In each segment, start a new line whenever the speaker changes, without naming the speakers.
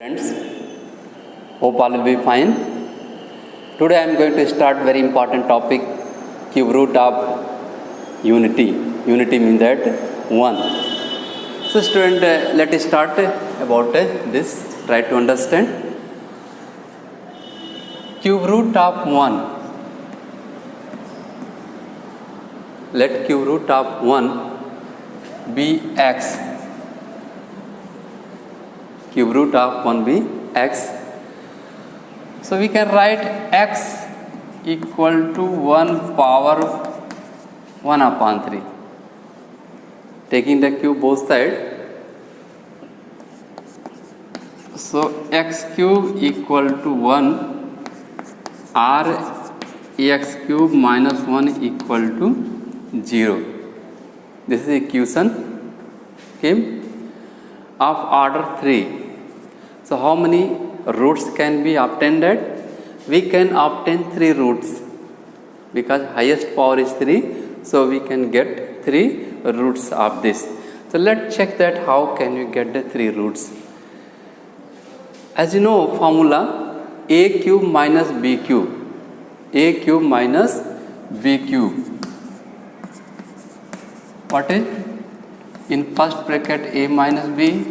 Friends, hope all will be fine. Today I am going to start very important topic, cube root of unity. Unity means that one. So student, let us start about this. Try to understand. Cube root of 1. Let cube root of 1 be x. Cube root of 1 be x. So we can write x equal to 1 power 1 upon 3. Taking the cube both sides. So x cube equal to 1 or x cube minus 1 equal to 0. This is equation of order 3. So how many roots can be obtained? We can obtain 3 roots because highest power is 3. So we can get 3 roots of this. So let's check that how can we get the 3 roots. As you know, formula a cube minus b cube. A cube minus b cube. What is? In first bracket a minus b,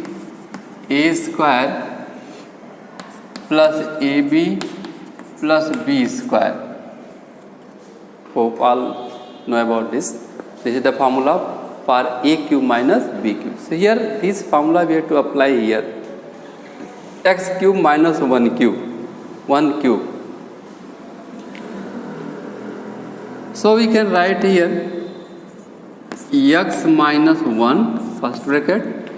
a square plus ab plus b square. Hope all know about this. This is the formula for a cube minus b cube. So here this formula we have to apply here. X cube minus 1 cube. 1 cube. So we can write here x minus 1 first bracket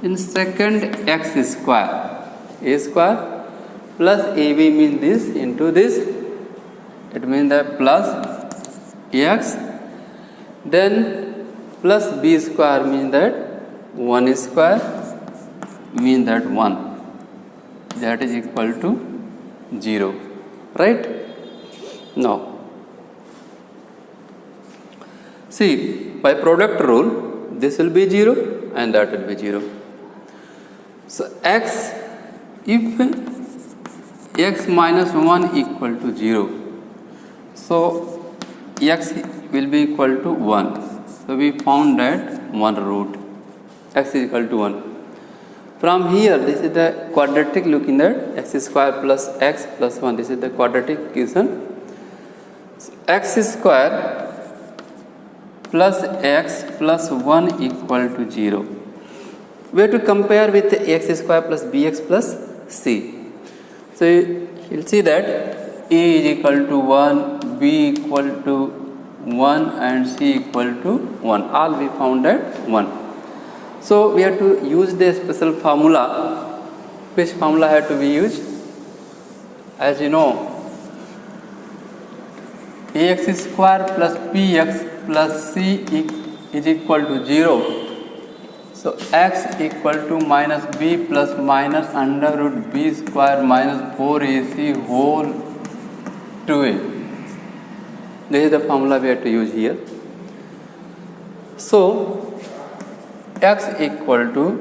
in second x square. A square plus ab means this into this. It means that plus x. Then plus b square means that 1 square means that 1. That is equal to 0. Right? Now, see, by product rule, this will be 0 and that will be 0. So x, if x minus 1 equal to 0, so x will be equal to 1. So we found that one root. X is equal to 1. From here, this is the quadratic looking at x square plus x plus 1. This is the quadratic equation. So x square plus x plus 1 equal to 0. We have to compare with x square plus bx plus c. So you will see that a is equal to 1, b equal to 1 and c equal to 1. All we found at 1. So we have to use the special formula. Which formula have to be used? As you know, ax square plus bx plus c is equal to 0. So x equal to minus b plus minus under root b square minus 4ac whole 2a. This is the formula we have to use here. So x equal to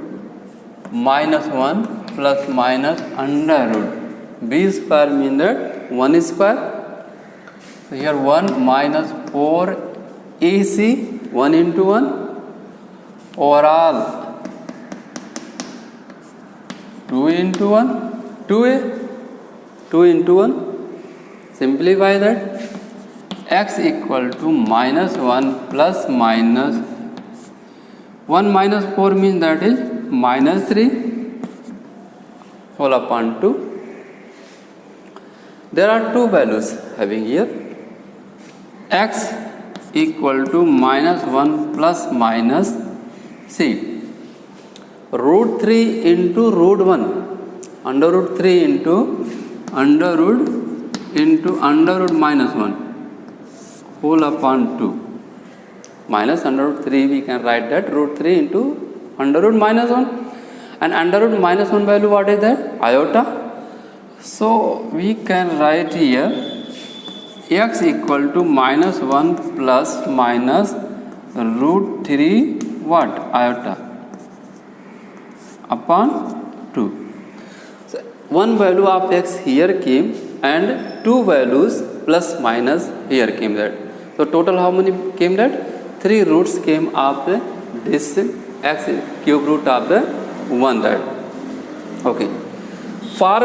minus 1 plus minus under root b square means that 1 square. So here 1 minus 4 AC 1 into 1 overall 2 into 1 2a 2 into 1. Simplify that. X equal to minus 1 plus minus 1 minus 4 means that is minus 3 whole upon 2. There are two values having here. X equal to minus 1 plus minus c root 3 into root 1 under root 3 into under root minus 1 whole upon 2 minus under root 3. We can write that root 3 into under root minus 1 and under root minus 1 value what is that? Iota. So we can write here x equal to minus 1 plus minus root 3 what? Iota upon 2. So one value of x here came and two values plus minus here came that. So total how many came that? 3 roots came of this x cube root of the 1 that. Okay. For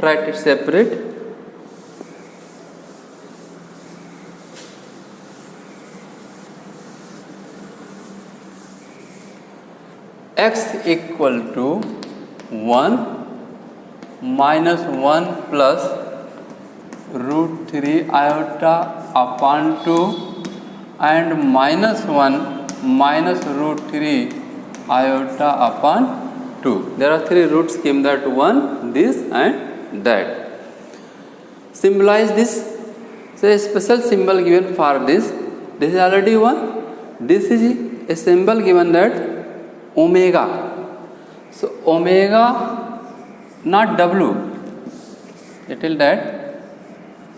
write it separate. X equal to 1 minus 1 plus root 3 iota upon 2 and minus 1 minus root 3 iota upon 2. There are 3 roots came that 1, this and that. Symbolize this. So a special symbol given for this. This is already 1. This is a symbol given that omega. So omega, not W. Little that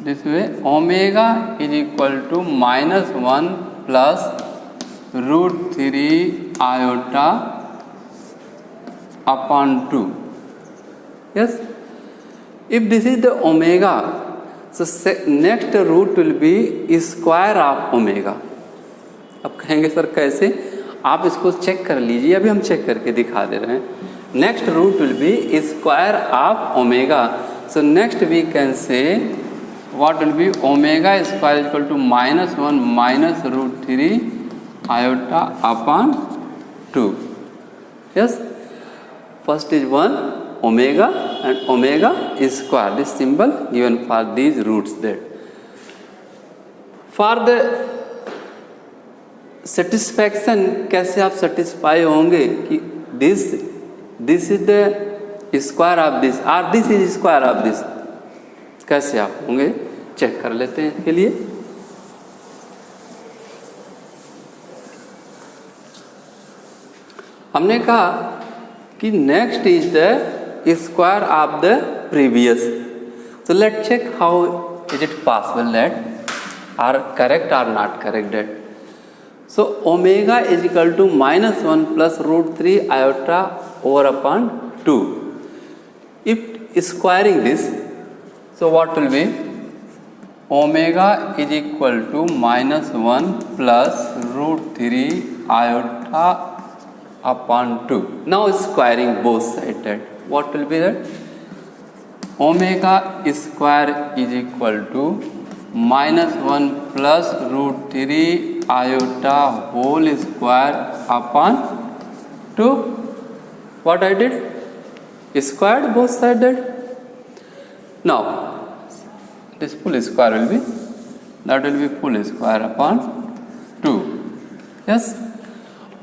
this way. Omega is equal to minus 1 plus root 3 iota upon 2. Yes. If this is the omega, so next root will be square of omega. अब कहेंगे sir कैसे? आप इसको check कर लीजिए, अभी हम check करके दिखा दे रहे हैं. Next root will be square of omega. So next we can say what will be omega square is equal to minus 1 minus root 3 iota upon 2. Yes, first is 1 omega and omega is square. This symbol given for these roots there. For the satisfaction, कैसे आप satisfy होंगे कि this is the square of this or this is square of this, कैसे आप होंगे check कर लेते हैं. इसके लिए हमने कहा कि next is the square of the previous. So let's check how is it possible that are correct or not correct that. So omega is equal to minus 1 plus root 3 iota over upon 2. If squaring this, so what will be? Omega is equal to minus 1 plus root 3 iota upon 2. Now squaring both sides that. What will be that? Omega square is equal to minus 1 plus root 3 iota whole square upon 2. What I did? Squared both sides that. Now this full square will be, that will be full square upon 2. Yes,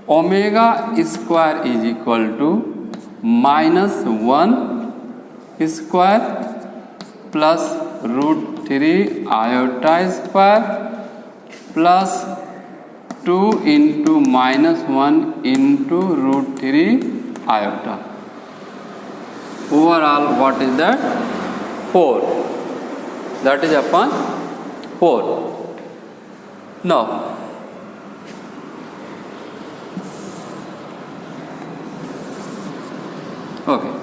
omega square is equal to minus 1 square plus root 3 iota square plus 2 into minus 1 into root 3 iota. Overall what is that? 4. That is upon 4. Now okay,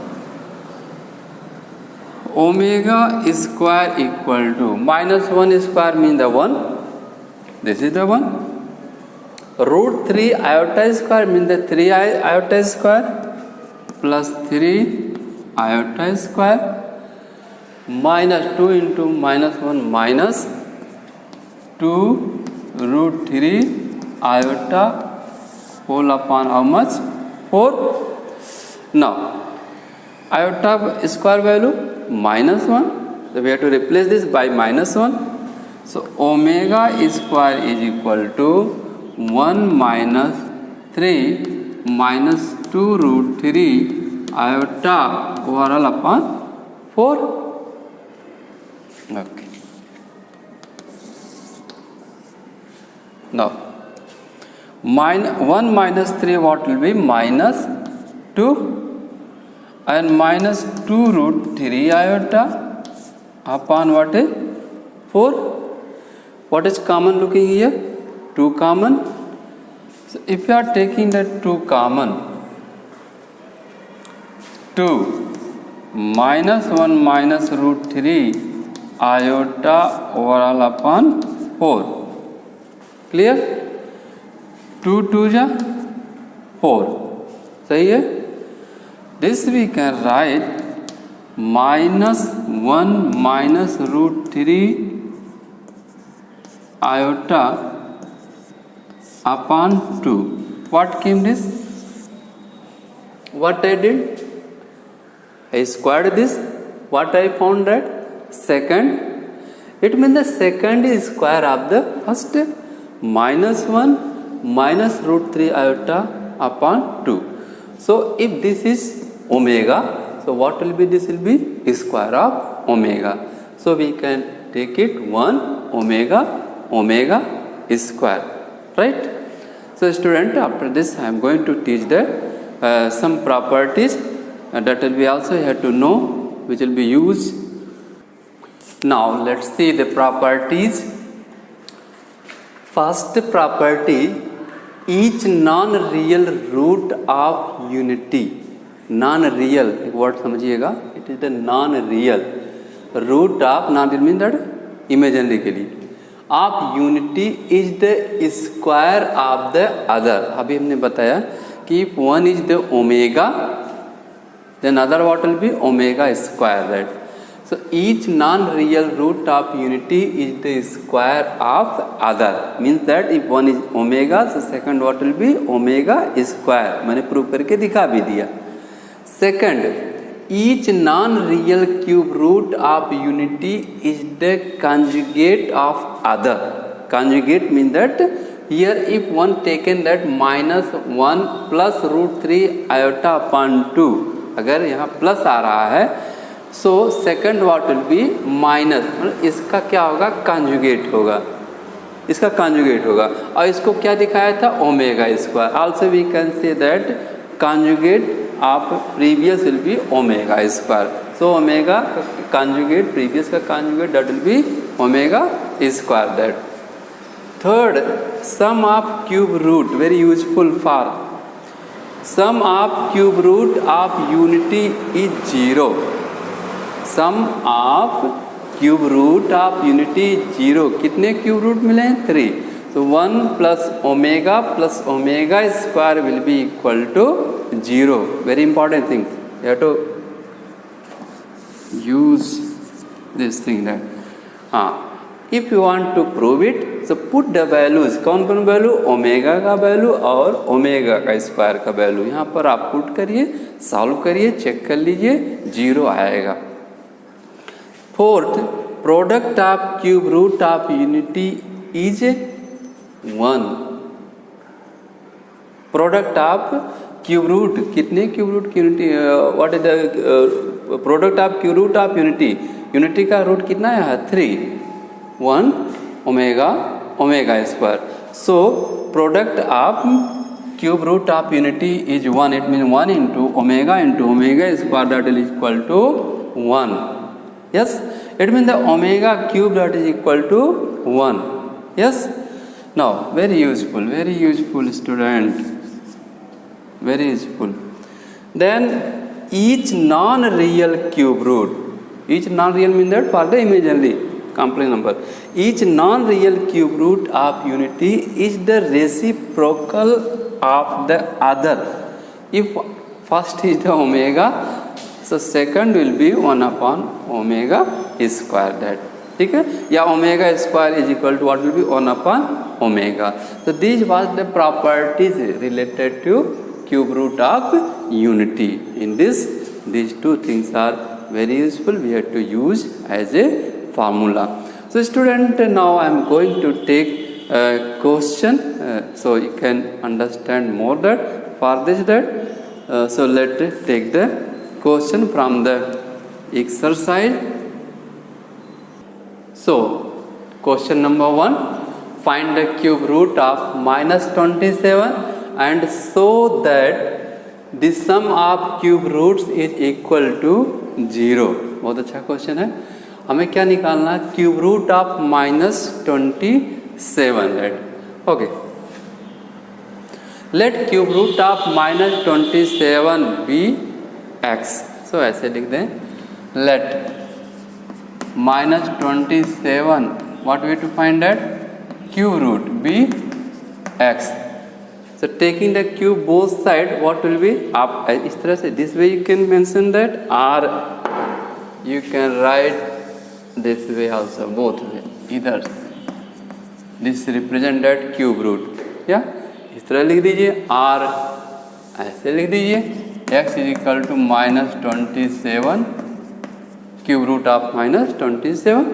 omega square equal to minus 1 square means the 1. This is the 1. Root 3 iota square means the 3 iota square plus 3 iota square minus 2 into minus 1 minus 2 root 3 iota whole upon how much? 4. Now iota square value minus 1, so we have to replace this by minus 1. So omega square is equal to 1 minus 3 minus 2 root 3 iota overall upon 4. Okay. Now 1 minus 3 what will be? Minus 2 and minus 2 root 3 iota upon what is? 4. What is common looking here? 2 common. So if you are taking the 2 common, 2 -1 minus root 3 iota overall upon 4. Clear? 2 2 जा 4. सही है. This we can write -1 minus root 3 iota upon 2. What came this? What I did? I squared this. What I found that? Second. It means the second is square of the first. -1 minus root 3 iota upon 2. So if this is omega, so what will be? This will be square of omega. So we can take it 1 omega omega square, right? So student, after this I am going to teach the some properties that will be also you have to know, which will be used. Now let's see the properties. First property, each non-real root of unity. Non-real एक word समझिएगा. It is the non-real root of, non-real means that imaginary के लिए, of unity is the square of the other. अभी हमने बताया कि if one is the omega, then other what will be omega square, right? So each non-real root of unity is the square of other. Means that if one is omega, so second what will be omega square. मैंने prove करके दिखा भी दिया. Second, each non-real cube root of unity is the conjugate of other. Conjugate means that here if one taken that -1 plus root 3 iota upon 2, अगर यहाँ plus आ रहा है, so second what will be minus, मतलब इसका क्या होगा? Conjugate होगा. इसका कंजुगेट होगा. और इसको क्या दिखाया था? Omega square. Also we can say that conjugate of previous will be omega square. So omega conjugate, previous का conjugate, that will be omega square. That. Third, sum of cube root, very useful for sum of cube root of unity is 0. Sum of cube root of unity is 0. कितने cube root मिले हैं? 3. So 1 plus omega square will be equal to 0. Very important thing. You have to use this thing there. If you want to prove it, so put the values. कौन कौन value? Omega का value और omega का square का value यहाँ पर आप put करिए, सॉल्व करिए, चेक कर लीजिए, 0 आएगा. Fourth, product of cube root of unity is 1. Product of cube root, कितने क्यूब रूट की unity? What is the product of cube root of unity? Unity का रूट कितना है? 3. 1 omega square. So product of cube root of unity is 1. It means 1 into omega square, that is equal to 1. Yes, it means the omega cube that is equal to 1. Yes. Now very useful student, very useful. Then each non-real cube root, each non-real means that for the imaginary complex number, each non-real cube root of unity is the reciprocal of the other. If first is the omega, so second will be 1 upon omega square. That ठीक है, या omega square is equal to what will be 1 upon omega. So these was the properties related to cube root of unity. In this, these two things are very useful. We have to use as a formula. So student, now I am going to take a question so you can understand more that for this that. So let's take the question from the exercise. So question number 1, find the cube root of -27 and show that the sum of cube roots is equal to 0. बहुत अच्छा question है. हमें क्या निकालना है? Cube root of -27. Right. Okay, let cube root of -27 be x. So ऐसे लिख दें, let -27, what we have to find that cube root be x. So taking the cube both side, what will be up? इस तरह से, this way you can mention that, or you can write this way also, both way, either this represent that cube root, या इस तरह लिख दीजिए, और ऐसे लिख दीजिए x is equal to -27 cube root of -27,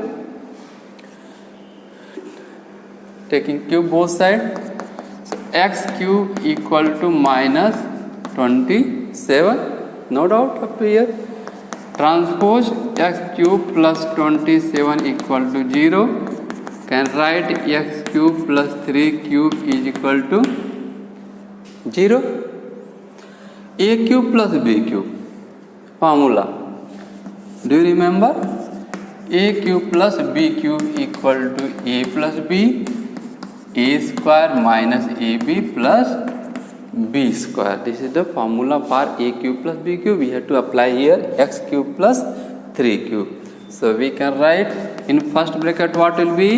taking cube both side. So x cube equal to -27, no doubt up to here. Transpose x cube plus 27 equal to 0. Can write x cube plus 3 cube is equal to 0. A cube plus b cube formula. Do you remember? A cube plus b cube equal to a plus b, a square minus ab plus b square. This is the formula for a cube plus b cube. We have to apply here x cube plus 3 cube. So we can write in first bracket what will be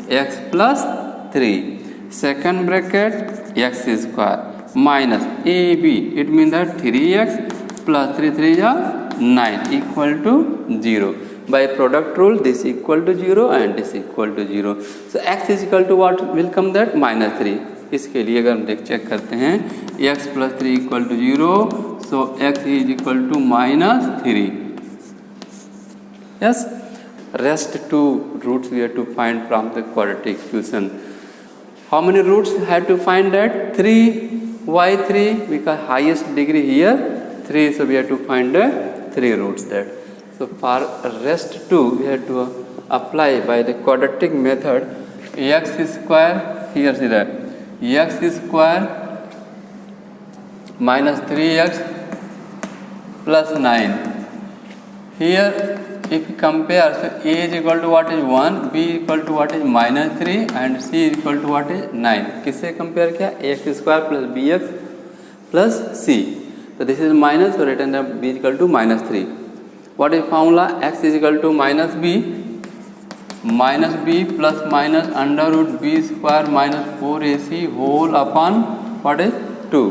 x plus 3. Second bracket x square minus ab. It means that 3x plus 3 3 is 9 equal to 0. By product rule, this equal to 0 and this equal to 0. So x is equal to what will come that -3. इसके लिए अगर हम check करते हैं x plus 3 equal to 0, so x is equal to -3. Yes, rest two roots we have to find from the quadratic equation. How many roots have to find that? 3. Why 3? Because highest degree here 3, so we have to find 3 roots there. So for rest 2 we have to apply by the quadratic method x square, here see that x square minus 3x plus 9. Here if you compare, so a is equal to what is 1, b equal to what is -3 and c is equal to what is 9. किससे compare किया? ax square plus bx plus c. So this is minus, so written that b is equal to -3. What is formula? X is equal to minus b plus minus under root b square minus 4ac whole upon what is 2.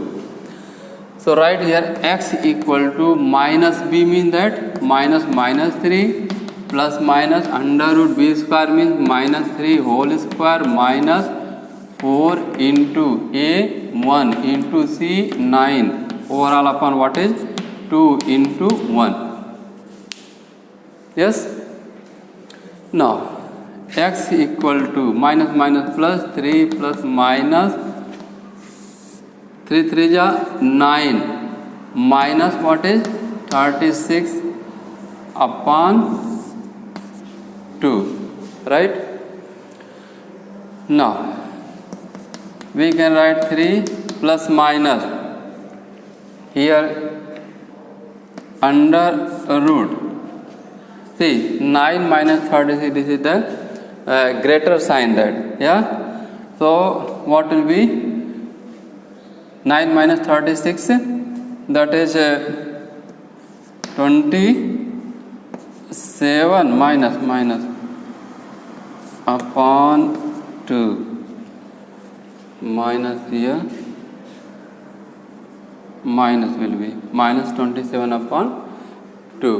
So right here x equal to minus b means that -3 plus minus under root b square means -3 whole square minus 4 into a 1 into c 9 overall upon what is 2 into 1. Yes. Now x equal to minus plus 3 plus minus 3 3 ja 9 minus what is 36 upon 2, right? Now we can write 3 plus minus here under root. See 9 minus 36, this is the greater sign that, yeah. So what will be 9 minus 36, that is 27 minus upon 2 minus here minus will be minus 27 upon 2.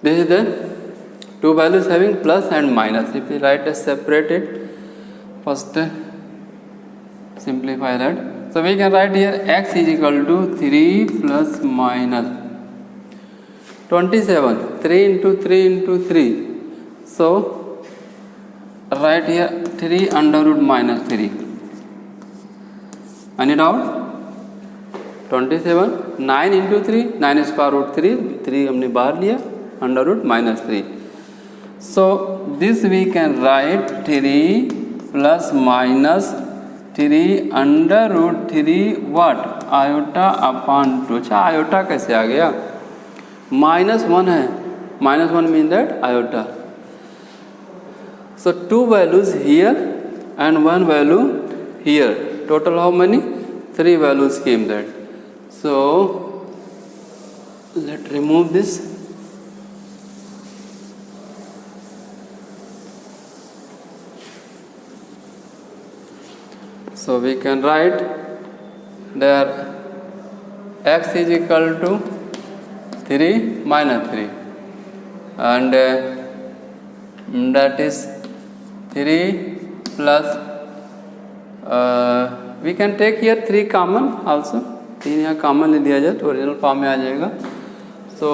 This is the two values having plus and minus. If we write as separated, first simplify that. So we can write here x is equal to 3 plus minus 27. 3 into 3 into 3. So write here 3 under root minus 3. Any doubt? 27. 9 into 3. 9 square root 3. 3 हमने बाहर लिया. Under root minus 3. So this we can write 3 plus minus 3 under root 3 what? Iota upon 2. अच्छा iota कैसे आ गया? -1 है. -1 means that iota. So two values here and one value here. Total how many? 3 values came that. So let's remove this. So we can write there x is equal to 3 minus 3, and that is 3 plus we can take here 3 common also. 3 यहाँ common ले दिया जाए तो original form में आ जाएगा. So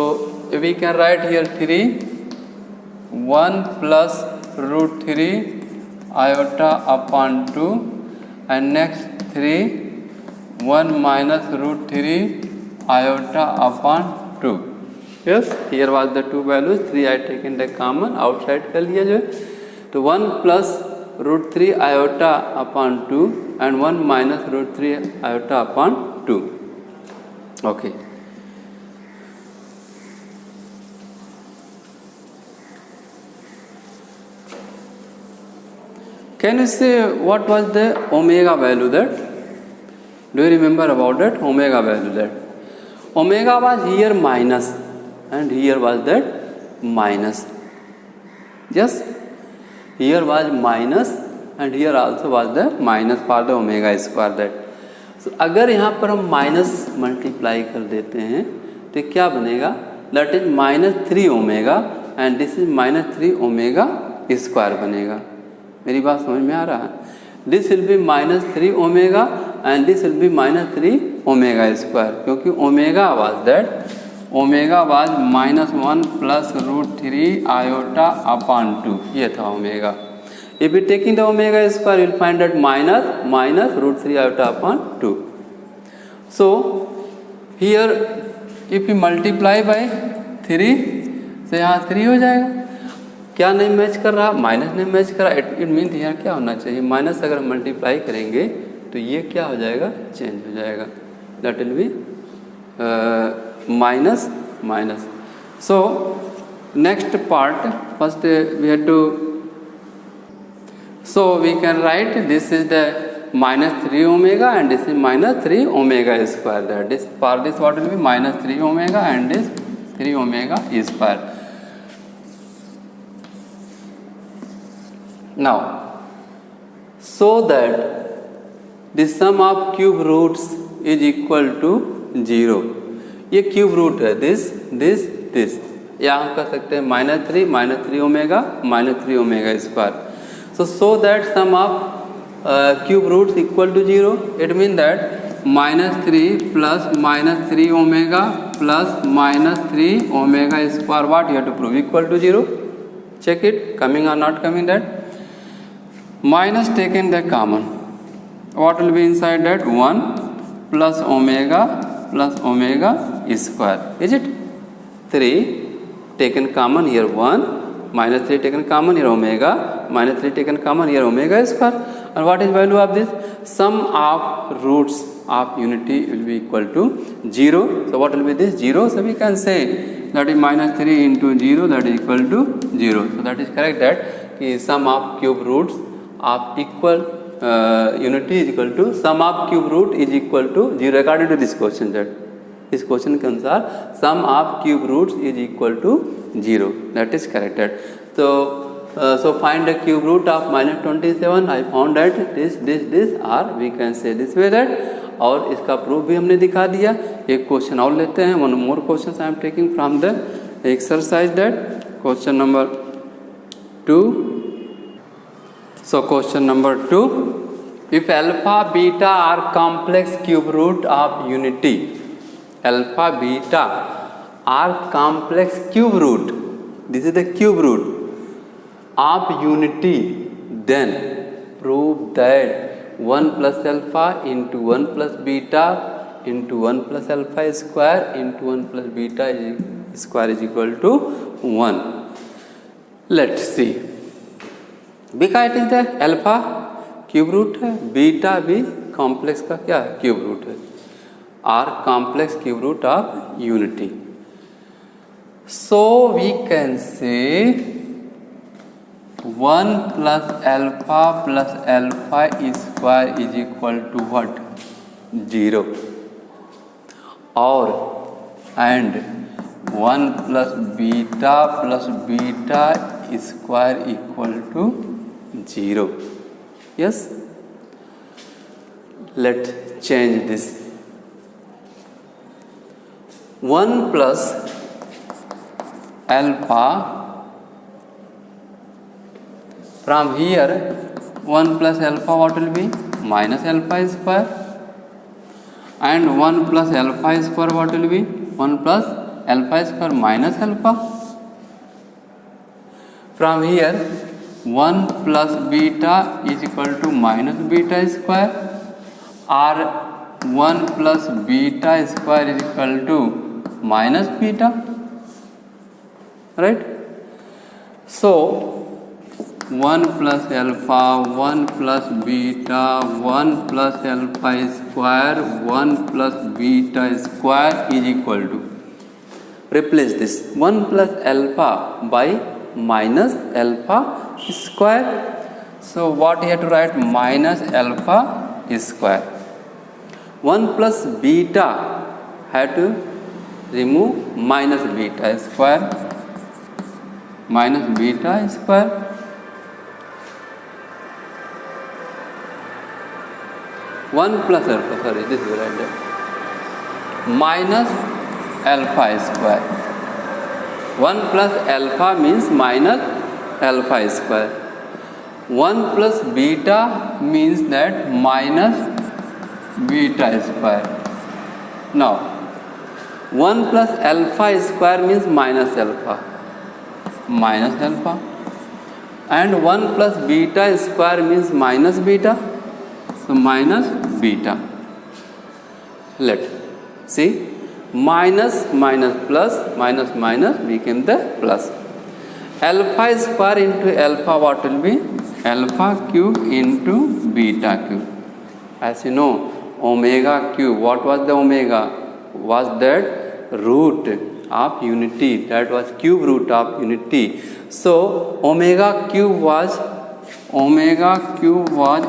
we can write here 3 1 plus root 3 iota upon 2, and next 3 1 minus root 3 iota upon 2. Yes, here was the two values. 3 I taken the common outside कर लिया जो है. तो 1 plus root 3 iota upon 2 and 1 minus root 3 iota upon 2. Okay. Can you say what was the omega value that? Do you remember about that omega value that? Omega was here minus and here was that minus. Yes, here was minus and here also was the minus for the omega square that. So अगर यहाँ पर हम minus multiply कर देते हैं तो क्या बनेगा? That is minus 3 omega and this is minus 3 omega square बनेगा. मेरी बात समझ में आ रहा है? This will be minus 3 omega and this will be minus 3 omega square, क्योंकि omega was that omega was minus 1 plus root 3 iota upon 2. ये था omega. If you taking the omega square, you will find that minus root 3 iota upon 2. So here if you multiply by 3, तो यहाँ 3 हो जाएगा. क्या नहीं match कर रहा? माइनस नहीं मैच कर रहा. इट मीन यहाँ क्या होना चाहिए? माइनस अगर हम मल्टीप्लाई करेंगे तो ये क्या हो जाएगा? चेंज हो जाएगा. That will be minus minus. So next part first we have to. So we can write this is the minus 3 omega and this is minus 3 omega square. That is for this what will be minus 3 omega and this 3 omega square. Now so that the sum of cube roots is equal to 0. ये cube root है this. यहाँ कर सकते हैं minus 3 omega minus 3 omega square. So that sum of cube roots equal to 0. It means that minus 3 plus minus 3 omega plus minus 3 omega square, what you have to prove? Equal to 0. Check it, coming or not coming that. Minus taken the common. What will be inside that? 1 plus omega square. Is it? 3 taken common here 1. Minus 3 taken common here omega, minus 3 taken common here omega square. And what is value of this? Sum of roots of unity will be equal to 0. So what will be this? 0. So we can say that is minus 3 into 0, that is equal to 0. So that is correct, that is sum of cube roots of equal unity is equal to sum of cube root is equal to 0 according to this question. That इस question के अनुसार sum of cube roots is equal to 0. That is corrected. So find the cube root of minus 27. I found that this or we can say this way that. और इसका proof भी हमने दिखा दिया. एक क्वेश्चन और लेते हैं. One more question I am taking from the exercise that question number 2. So question number 2. If alpha beta are complex cube root of unity, alpha beta are complex cube root, this is the cube root of unity, then prove that 1 plus alpha into 1 plus beta into 1 plus alpha square into 1 plus beta square is equal to 1. Let's see. Because it is the alpha cube root है, beta भी complex का क्या है? Cube root है. Are complex cube root of unity. So we can say 1 plus alpha square is equal to what? 0. or and 1 plus beta square equal to 0. Yes, let's change this. 1 plus alpha, from here 1 plus alpha what will be? Minus alpha square, and 1 plus alpha square what will be? 1 plus alpha square minus alpha. From here 1 plus beta is equal to minus beta square, or 1 plus beta square is equal to minus beta, right? So 1 plus alpha, 1 plus beta, 1 plus alpha square, 1 plus beta square is equal to, replace this 1 plus alpha by minus alpha square. So what you have to write? Minus alpha square. 1 plus beta had to remove minus beta square, minus beta square. 1 plus alpha, sorry, this is right there, minus alpha square. 1 plus alpha means minus alpha square. 1 plus beta means that minus beta square. Now 1 plus alpha square means minus alpha, and 1 plus beta square means minus beta, so minus beta. Let's see, minus minus plus, minus minus became the plus. Alpha square into alpha what will be? Alpha cube into beta cube. As you know, omega cube, what was the omega? Was that root of unity, that was cube root of unity. So omega cube was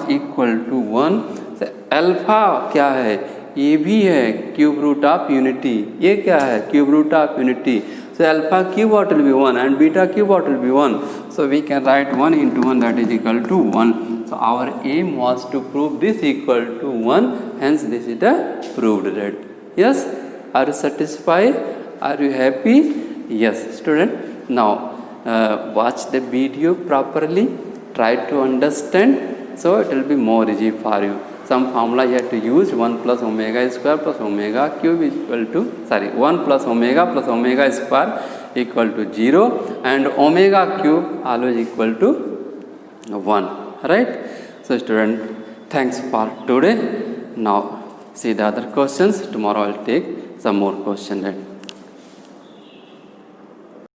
equal to 1. So alpha क्या है? ये भी है cube root of unity, ये क्या है? Cube root of unity. So alpha cube what will be 1 and beta cube what will be 1. So we can write 1 into 1, that is equal to 1. So our aim was to prove this equal to 1, hence this is the proved that. Yes, are you satisfied? Are you happy? Yes, student. Now watch the video properly, try to understand, so it will be more easy for you. Some formula you have to use. 1 plus omega square plus omega cube is equal to, 1 plus omega square equal to 0, and omega cube always equal to 1, right? So student, thanks for today. Now see the other questions. Tomorrow I'll take some more questions.